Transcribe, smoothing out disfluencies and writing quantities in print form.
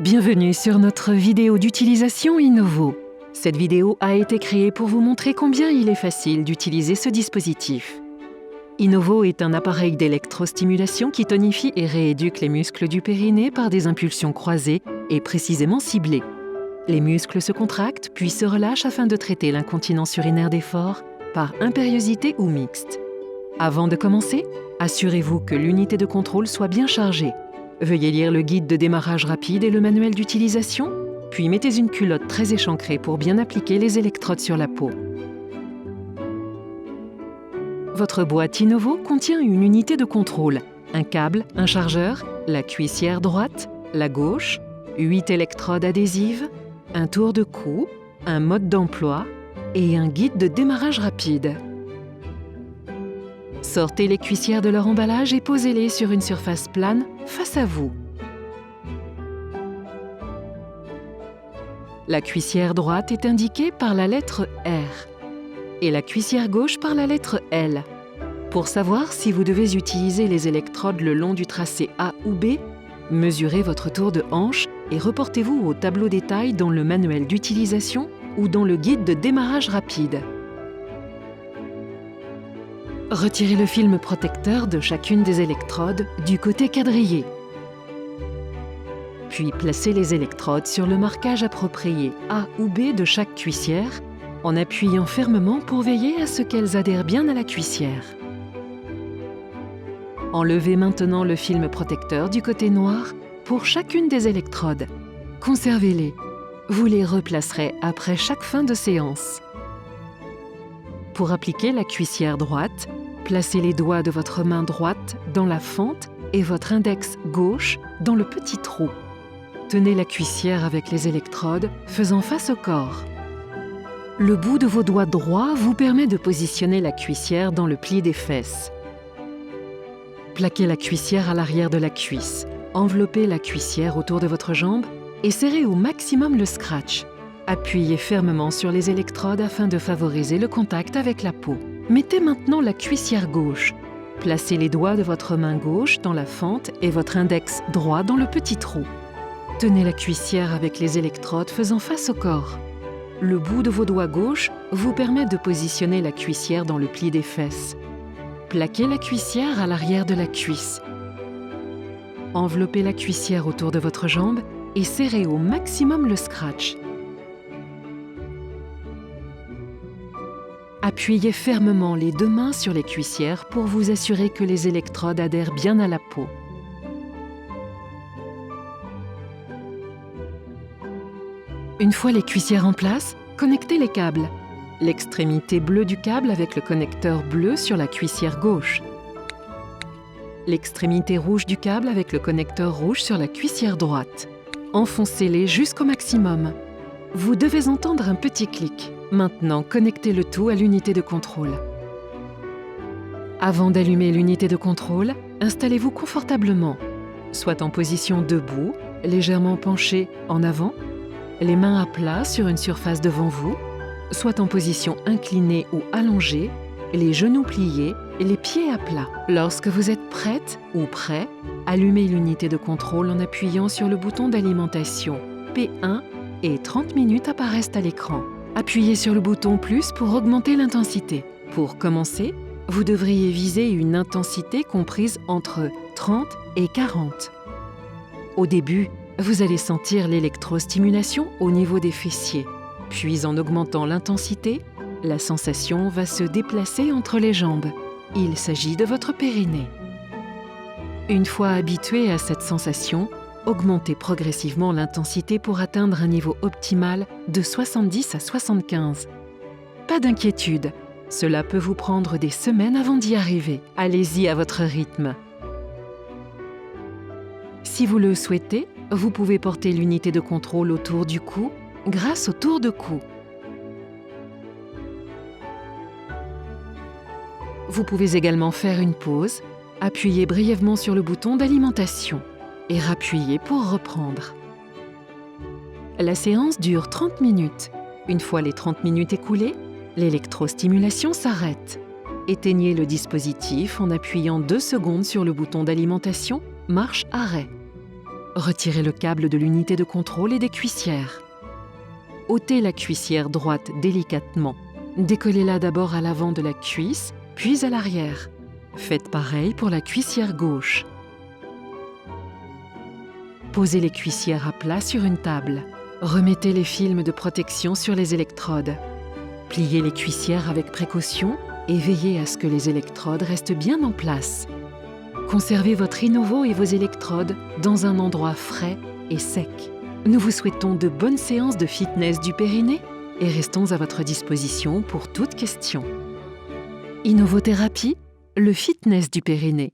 Bienvenue sur notre vidéo d'utilisation Innovo. Cette vidéo a été créée pour vous montrer combien il est facile d'utiliser ce dispositif. Innovo est un appareil d'électrostimulation qui tonifie et rééduque les muscles du périnée par des impulsions croisées et précisément ciblées. Les muscles se contractent puis se relâchent afin de traiter l'incontinence urinaire d'effort par impériosité ou mixte. Avant de commencer, assurez-vous que l'unité de contrôle soit bien chargée. Veuillez lire le guide de démarrage rapide et le manuel d'utilisation, puis mettez une culotte très échancrée pour bien appliquer les électrodes sur la peau. Votre boîte Innovo contient une unité de contrôle, un câble, un chargeur, la cuissière droite, la gauche, 8 électrodes adhésives, un tour de cou, un mode d'emploi et un guide de démarrage rapide. Sortez les cuissières de leur emballage et posez-les sur une surface plane face à vous. La cuissière droite est indiquée par la lettre R et la cuissière gauche par la lettre L. Pour savoir si vous devez utiliser les électrodes le long du tracé A ou B, mesurez votre tour de hanche et reportez-vous au tableau détail dans le manuel d'utilisation ou dans le guide de démarrage rapide. Retirez le film protecteur de chacune des électrodes du côté quadrillé. Puis placez les électrodes sur le marquage approprié A ou B de chaque cuissière en appuyant fermement pour veiller à ce qu'elles adhèrent bien à la cuissière. Enlevez maintenant le film protecteur du côté noir pour chacune des électrodes. Conservez-les. Vous les replacerez après chaque fin de séance. Pour appliquer la cuissière droite, placez les doigts de votre main droite dans la fente et votre index gauche dans le petit trou. Tenez la cuissière avec les électrodes faisant face au corps. Le bout de vos doigts droits vous permet de positionner la cuissière dans le pli des fesses. Plaquez la cuissière à l'arrière de la cuisse. Enveloppez la cuissière autour de votre jambe et serrez au maximum le scratch. Appuyez fermement sur les électrodes afin de favoriser le contact avec la peau. Mettez maintenant la cuissière gauche. Placez les doigts de votre main gauche dans la fente et votre index droit dans le petit trou. Tenez la cuissière avec les électrodes faisant face au corps. Le bout de vos doigts gauche vous permet de positionner la cuissière dans le pli des fesses. Plaquez la cuissière à l'arrière de la cuisse. Enveloppez la cuissière autour de votre jambe et serrez au maximum le scratch. Appuyez fermement les deux mains sur les cuissières pour vous assurer que les électrodes adhèrent bien à la peau. Une fois les cuissières en place, connectez les câbles. L'extrémité bleue du câble avec le connecteur bleu sur la cuissière gauche. L'extrémité rouge du câble avec le connecteur rouge sur la cuissière droite. Enfoncez-les jusqu'au maximum. Vous devez entendre un petit clic. Maintenant, connectez le tout à l'unité de contrôle. Avant d'allumer l'unité de contrôle, installez-vous confortablement, soit en position debout, légèrement penché en avant, les mains à plat sur une surface devant vous, soit en position inclinée ou allongée, les genoux pliés et les pieds à plat. Lorsque vous êtes prête ou prêt, allumez l'unité de contrôle en appuyant sur le bouton d'alimentation P1 et 30 minutes apparaissent à l'écran. Appuyez sur le bouton plus pour augmenter l'intensité. Pour commencer, vous devriez viser une intensité comprise entre 30 et 40. Au début, vous allez sentir l'électrostimulation au niveau des fessiers. Puis en augmentant l'intensité, la sensation va se déplacer entre les jambes. Il s'agit de votre périnée. Une fois habitué à cette sensation, augmentez progressivement l'intensité pour atteindre un niveau optimal de 70 à 75. Pas d'inquiétude, cela peut vous prendre des semaines avant d'y arriver. Allez-y à votre rythme. Si vous le souhaitez, vous pouvez porter l'unité de contrôle autour du cou grâce au tour de cou. Vous pouvez également faire une pause, appuyer brièvement sur le bouton d'alimentation et rappuyer pour reprendre. La séance dure 30 minutes. Une fois les 30 minutes écoulées, l'électrostimulation s'arrête. Éteignez le dispositif en appuyant 2 secondes sur le bouton d'alimentation marche arrêt. Retirez le câble de l'unité de contrôle et des cuissières. Ôtez la cuissière droite délicatement. Décollez-la d'abord à l'avant de la cuisse, puis à l'arrière. Faites pareil pour la cuissière gauche. Posez les cuissières à plat sur une table. Remettez les films de protection sur les électrodes. Pliez les cuissières avec précaution et veillez à ce que les électrodes restent bien en place. Conservez votre Innovo et vos électrodes dans un endroit frais et sec. Nous vous souhaitons de bonnes séances de fitness du périnée et restons à votre disposition pour toute question. Innovothérapie, le fitness du périnée.